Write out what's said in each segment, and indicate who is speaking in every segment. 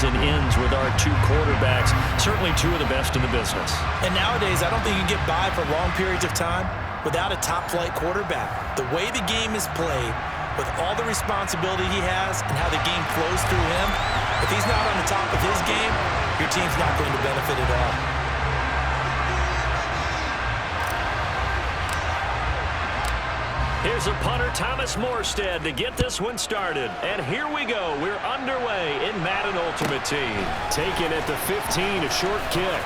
Speaker 1: season ends with our two quarterbacks, certainly two of the best in the business.
Speaker 2: And nowadays, I don't think you can get by for long periods of time without a top-flight quarterback. The way the game is played, with all the responsibility he has and how the game flows through him, if he's not on the top of his game, your team's not going to benefit at all.
Speaker 1: Here's a punter, Thomas Morstead, to get this one started. And here we go. We're underway in Madden Ultimate Team. Taken at the 15, a short kick.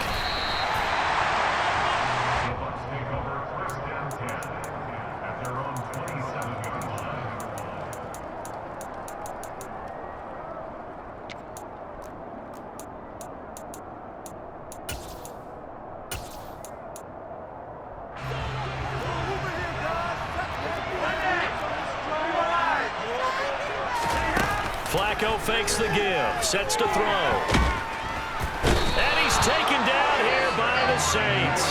Speaker 1: Flacco fakes the give, sets to throw. And he's taken down here by the Saints.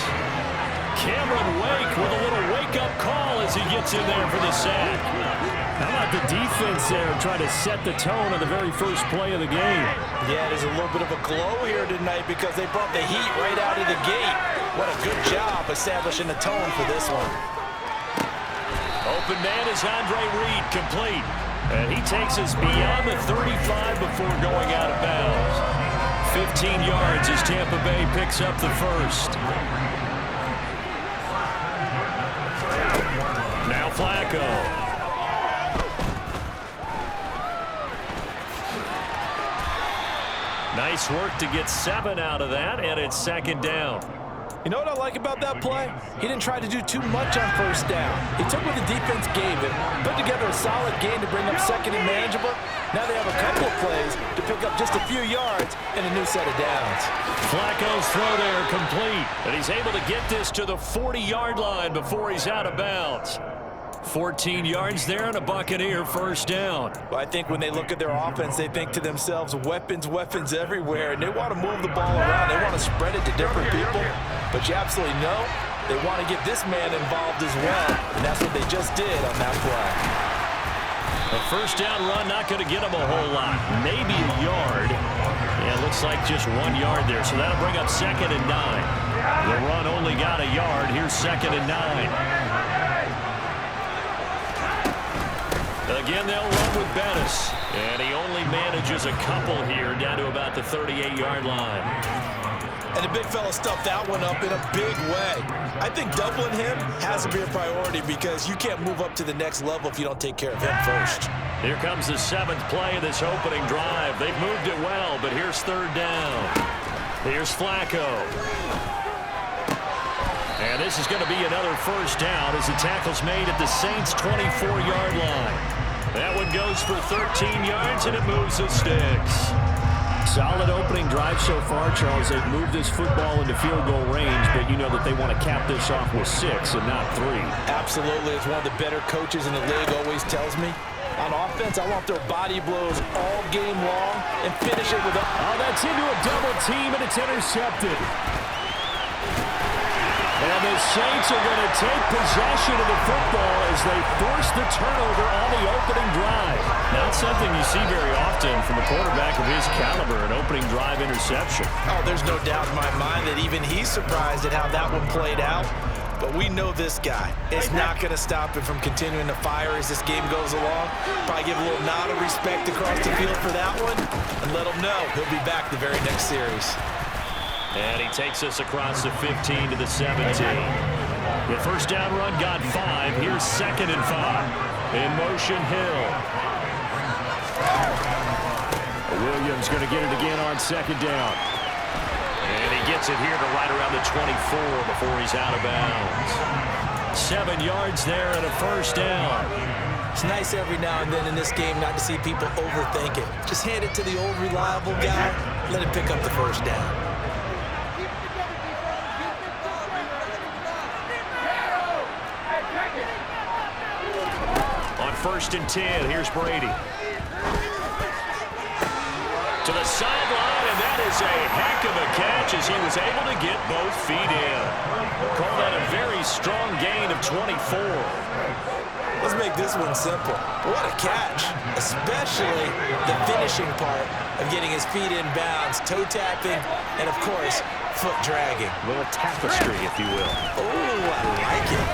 Speaker 1: Cameron Wake with a little wake-up call as he gets in there for the sack. How about the defense there trying to set the tone on the very first play of the game?
Speaker 2: Yeah, there's a little bit of a glow here tonight because they brought the heat right out of the gate. What a good job establishing the tone for this one.
Speaker 1: Open man is Andre Reed, complete. And he takes us beyond the 35 before going out of bounds. 15 yards as Tampa Bay picks up the first. Now Flacco. Nice work to get 7 out of that, and it's second down.
Speaker 2: You know what I like about that play? He didn't try to do too much on first down. He took what the defense gave him, put together a solid game to bring up second and manageable. Now they have a couple of plays to pick up just a few yards and a new set of downs.
Speaker 1: Flacco's throw there complete, and he's able to get this to the 40-yard line before he's out of bounds. 14 yards there and a Buccaneer first down.
Speaker 2: Well, I think when they look at their offense, they think to themselves, weapons, weapons everywhere, and they want to move the ball around. They want to spread it to different people, but you absolutely know they want to get this man involved as well, and that's what they just did on that play.
Speaker 1: A first down run, not going to get him a whole lot, maybe a yard. Yeah, it looks like just 1 yard there, so that'll bring up second and 9. The run only got a yard. Here's second and 9. Again, they'll run with Bettis. And he only manages a couple here down to about the 38-yard line.
Speaker 2: And the big fella stuffed that one up in a big way. I think doubling him has to be a priority because you can't move up to the next level if you don't take care of him first.
Speaker 1: Here comes the 7th play of this opening drive. They've moved it well, but here's third down. Here's Flacco. And this is going to be another first down as the tackle's made at the Saints' 24-yard line. That one goes for 13 yards, and it moves the sticks. Solid opening drive so far, Charles. They've moved this football into field goal range, but you know that they want to cap this off with 6 and not 3.
Speaker 2: Absolutely. It's one of the better coaches in the league always tells me. On offense, I want their body blows all game long and finish it with a...
Speaker 1: Oh, that's into a double team, and it's intercepted. And the Saints are going to take possession of the football as they force the turnover on the opening drive. Not something you see very often from a quarterback of his caliber, an opening drive interception.
Speaker 2: Oh, there's no doubt in my mind that even he's surprised at how that one played out. But we know this guy. It's not going to stop him from continuing to fire as this game goes along. Probably give a little nod of respect across the field for that one and let him know he'll be back the very next series.
Speaker 1: And he takes us across the 15 to the 17. The first down run got 5. Here's second and 5. In motion, Hill. Williams going to get it again on second down. And he gets it here to right around the 24 before he's out of bounds. 7 yards there and a first down.
Speaker 2: It's nice every now and then in this game not to see people overthink it. Just hand it to the old reliable guy. Let him pick up the first down.
Speaker 1: First and 10. Here's Brady. To the sideline, and that is a heck of a catch as he was able to get both feet in. Call that a very strong gain of 24.
Speaker 2: Let's make this one simple. What a catch, especially the finishing part of getting his feet in bounds, toe tapping, and of course, foot dragging.
Speaker 1: A little tapestry, if you will.
Speaker 2: Oh, I like it.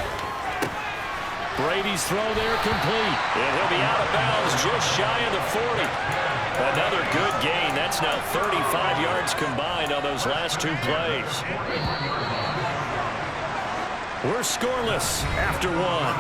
Speaker 1: Brady's throw there complete. And he'll be out of bounds just shy of the 40. Another good gain. That's now 35 yards combined on those last two plays. We're scoreless after one.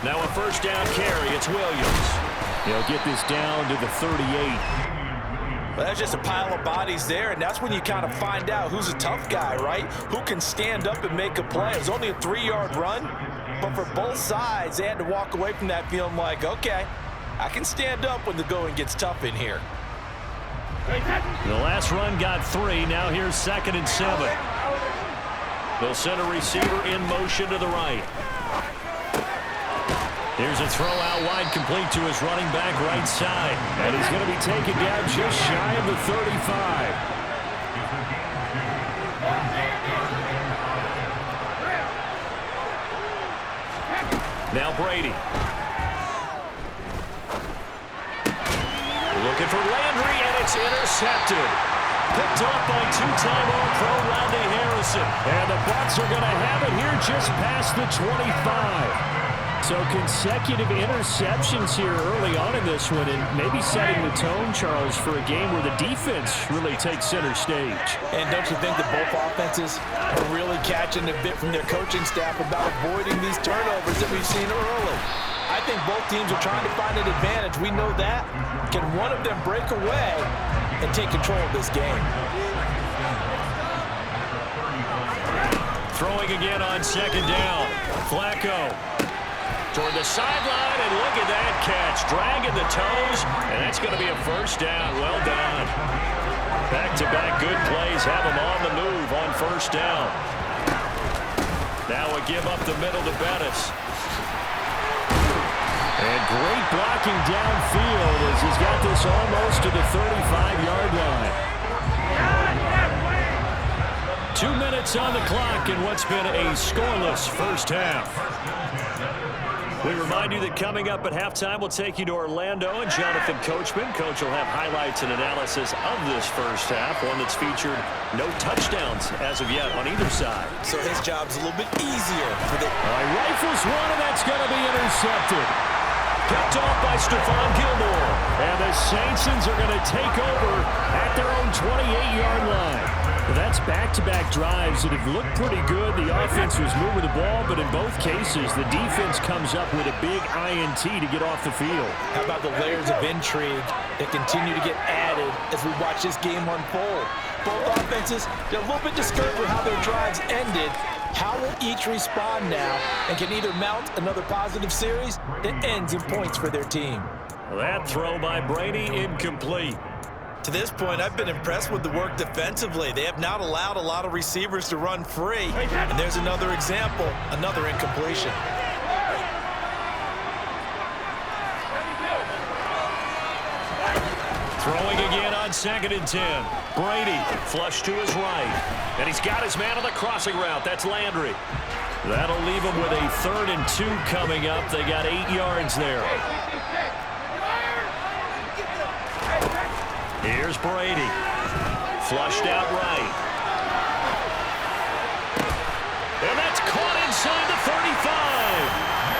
Speaker 1: Now a first down carry. It's Williams. He'll get this down to the 38.
Speaker 2: Well, that's just a pile of bodies there, and that's when you kind of find out who's a tough guy, right? Who can stand up and make a play. It was only a 3-yard run, but for both sides, they had to walk away from that feeling like, okay, I can stand up when the going gets tough in here.
Speaker 1: The last run got 3. Now here's 2nd and 7. They'll send a receiver in motion to the right. Here's a throw out wide, complete to his running back right side. And he's going to be taken down just shy of the 35. Now Brady. Looking for Landry, and it's intercepted. Picked off by two-time All-Pro Rodney Harrison. And the Bucs are going to have it here just past the 25. So consecutive interceptions here early on in this one, and maybe setting the tone, Charles, for a game where the defense really takes center stage.
Speaker 2: And don't you think that both offenses are really catching a bit from their coaching staff about avoiding these turnovers that we've seen early? I think both teams are trying to find an advantage. We know that. Can one of them break away and take control of this game?
Speaker 1: Throwing again on 2nd down. Flacco toward the sideline, and look at that catch. Dragging the toes, and that's going to be a first down. Well done. Back-to-back good plays have him on the move on first down. Now a give up the middle to Bettis. And great blocking downfield as he's got this almost to the 35-yard line. 2 minutes on the clock in what's been a scoreless first half. We remind you that coming up at halftime, we'll take you to Orlando and Jonathan Coachman. Coach will have highlights and analysis of this first half, one that's featured no touchdowns as of yet on either side.
Speaker 2: So his job's a little bit easier for the...
Speaker 1: Rifles one, and that's going to be intercepted. Picked off by Stephon Gilmore. And the Saints are going to take over at their own 28-yard line. Well, that's back-to-back drives that have looked pretty good. The offense was moving the ball, but in both cases, the defense comes up with a big INT to get off the field.
Speaker 2: How about the layers of intrigue that continue to get added as we watch this game unfold? Both offenses, they're a little bit discouraged with how their drives ended. How will each respond now and can either mount another positive series that ends in points for their team?
Speaker 1: That throw by Brady incomplete.
Speaker 2: To this point, I've been impressed with the work defensively. They have not allowed a lot of receivers to run free. And there's another example, another incompletion.
Speaker 1: Throwing again on 2nd and 10. Brady flush to his right. And he's got his man on the crossing route. That's Landry. That'll leave him with a 3rd and 2 coming up. They got 8 yards there. Here's Brady. Flushed out right. And that's caught inside the 35.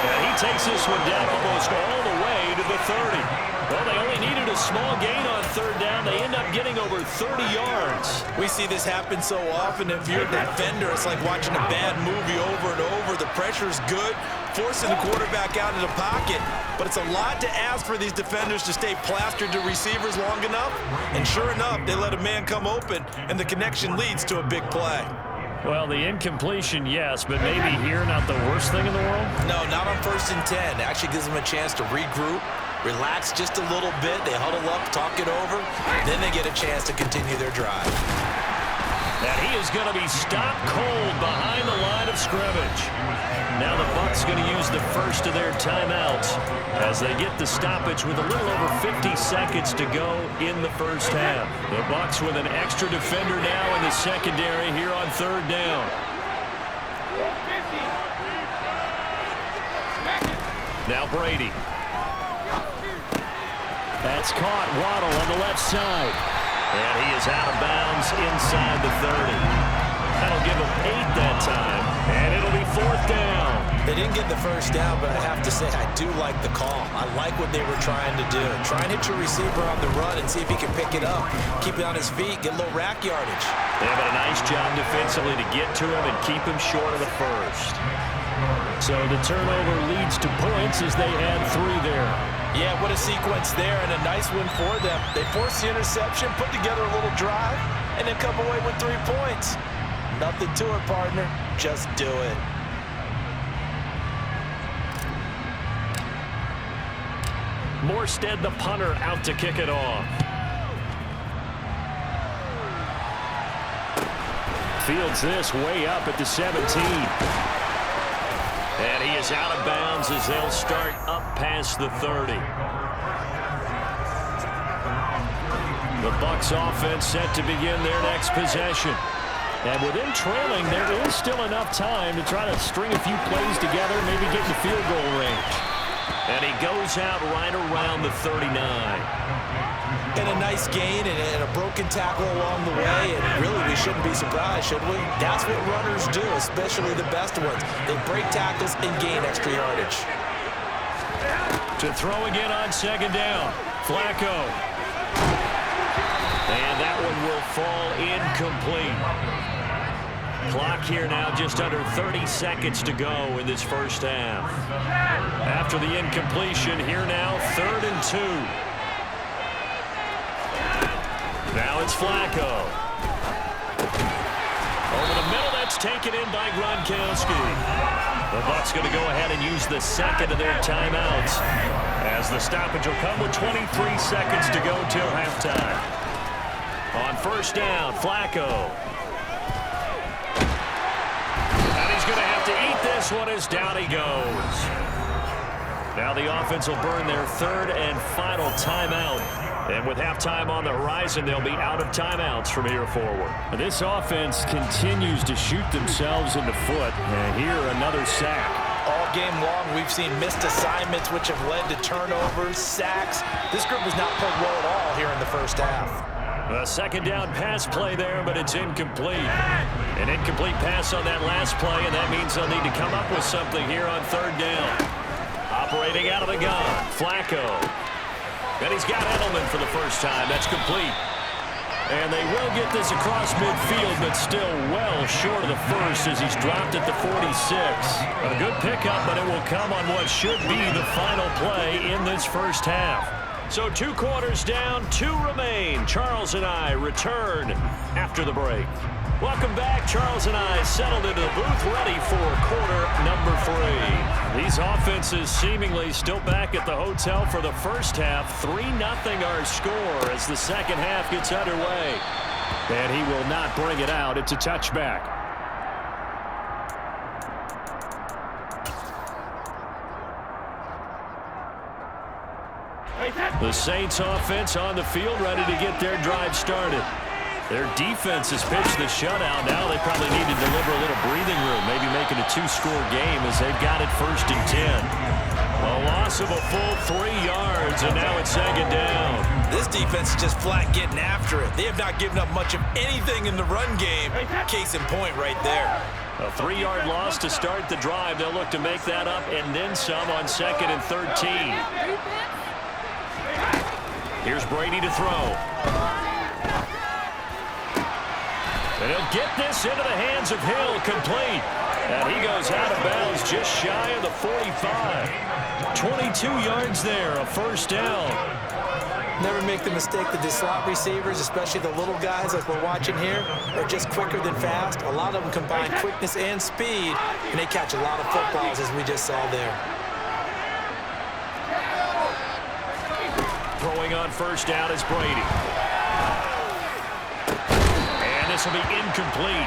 Speaker 1: And he takes this one down almost all the way to the 30. Well, they only needed a small gain on 3rd down. They end up getting over 30 yards.
Speaker 2: We see this happen so often. If you're a defender, it's like watching a bad movie over and over. The pressure's good, forcing the quarterback out of the pocket. But it's a lot to ask for these defenders to stay plastered to receivers long enough. And sure enough, they let a man come open, and the connection leads to a big play.
Speaker 1: Well, the incompletion, yes, but maybe here not the worst thing in the world?
Speaker 2: No, not on 1st and 10. It actually gives them a chance to regroup, relax just a little bit. They huddle up, talk it over, then they get a chance to continue their drive.
Speaker 1: And he is going to be stopped cold behind the line of scrimmage. Now the Bucs going to use the first of their timeouts as they get the stoppage with a little over 50 seconds to go in the first half. The Bucs with an extra defender now in the secondary here on third down. Now Brady. That's caught. Waddle on the left side. And he is out of bounds inside the 30. That'll give him 8 that time. And it'll be fourth down.
Speaker 2: They didn't get the first down, but I have to say I do like the call. I like what they were trying to do. Try and hit your receiver on the run and see if he can pick it up. Keep it on his feet, get a little rack yardage.
Speaker 1: They have a nice job defensively to get to him and keep him short of the first. So the turnover leads to points as they add 3 there.
Speaker 2: Yeah, what a sequence there, and a nice one for them. They forced the interception, put together a little drive, and then come away with 3 points. Nothing to it, partner. Just do it.
Speaker 1: Morstead, the punter, out to kick it off. Fields this way up at the 17. And he is out of bounds as they'll start up past the 30. The Bucs offense set to begin their next possession. And with them trailing, there is still enough time to try to string a few plays together, maybe get in the field goal range. And he goes out right around the 39.
Speaker 2: And a nice gain and a broken tackle along the way, and really we shouldn't be surprised, should we? That's what runners do, especially the best ones. They break tackles and gain extra yardage.
Speaker 1: To throw again on second down, Flacco. And that one will fall incomplete. Clock here now just under 30 seconds to go in this first half. After the incompletion, here now, 3rd and 2. Now it's Flacco. Over the middle, that's taken in by Gronkowski. The Bucs going to go ahead and use the second of their timeouts as the stoppage will come with 23 seconds to go till halftime. On first down, Flacco. And he's going to have to eat this one as down he goes. Now the offense will burn their 3rd and final timeout. And with halftime on the horizon, they'll be out of timeouts from here forward. This offense continues to shoot themselves in the foot. And here, another sack.
Speaker 2: All game long, we've seen missed assignments, which have led to turnovers, sacks. This group has not played well at all here in the first half.
Speaker 1: A second down pass play there, but it's incomplete. An incomplete pass on that last play, and that means they'll need to come up with something here on 3rd down. Operating out of the gun, Flacco. And he's got Edelman for the first time. That's complete. And they will get this across midfield, but still well short of the first as he's dropped at the 46. A good pickup, but it will come on what should be the final play in this first half. So 2 quarters down, 2 remain. Charles and I return after the break. Welcome back. Charles and I settled into the booth, ready for quarter number 3. These offenses seemingly still back at the hotel for the first half. 3-0 our score as the second half gets underway. And he will not bring it out. It's a touchback. The Saints offense on the field, ready to get their drive started. Their defense has pitched the shutout. Now they probably need to deliver a little breathing room, maybe making a 2-score game as they've got it 1st and 10. A loss of a full 3 yards, and now it's 2nd down.
Speaker 2: This defense is just flat getting after it. They have not given up much of anything in the run game. Case in point right there.
Speaker 1: A 3-yard loss to start the drive. They'll look to make that up and then some on 2nd and 13. Here's Brady to throw. And he'll get this into the hands of Hill, complete. And he goes out of bounds just shy of the 45. 22 yards there, a 1st down.
Speaker 2: Never make the mistake that the slot receivers, especially the little guys like we're watching here, are just quicker than fast. A lot of them combine quickness and speed, and they catch a lot of footballs as we just saw there.
Speaker 1: Throwing on first down is Brady. And this will be incomplete.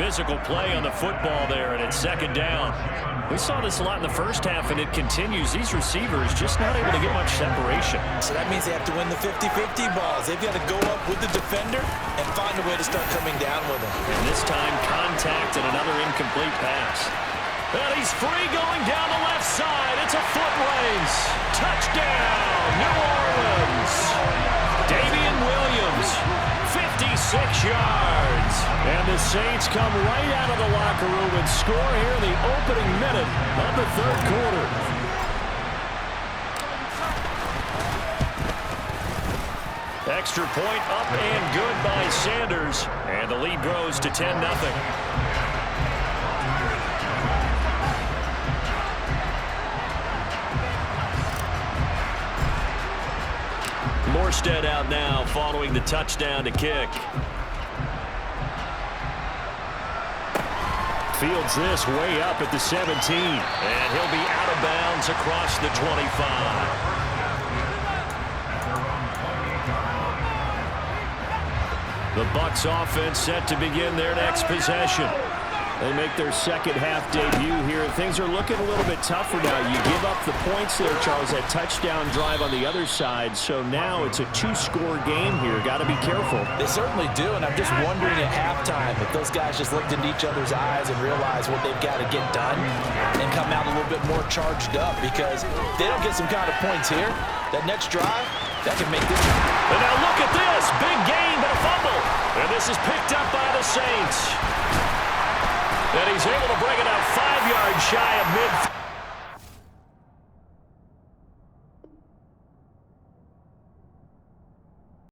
Speaker 1: Physical play on the football there, and it's second down. We saw this a lot in the first half, and it continues. These receivers just not able to get much separation.
Speaker 2: So that means they have to win the 50-50 balls. They've got to go up with the defender and find a way to start coming down with him.
Speaker 1: And this time, contact and another incomplete pass. And he's free going down the left side. It's a foot race. Touchdown, New Orleans. Damian Williams, 56 yards. And the Saints come right out of the locker room and score here in the opening minute of the third quarter. Extra point up and good by Sanders. And the lead grows to 10-0. Morstead out now following the touchdown to kick. Fields this way up at the 17. And he'll be out of bounds across the 25. The Bucs offense set to begin their next possession. They make their second half debut here. Things are looking a little bit tougher now. You give up the points there, Charles, that touchdown drive on the other side. So now it's a two-score game here. Got to be careful.
Speaker 2: They certainly do, and I'm just wondering at halftime if those guys just looked into each other's eyes and realized what they've got to get done and come out a little bit more charged up, because if they don't get some kind of points here, that next drive, that can make this.
Speaker 1: And now look at this. Big gain, but a fumble. And this is picked up by the Saints. And he's able to bring it out 5 yards shy of mid.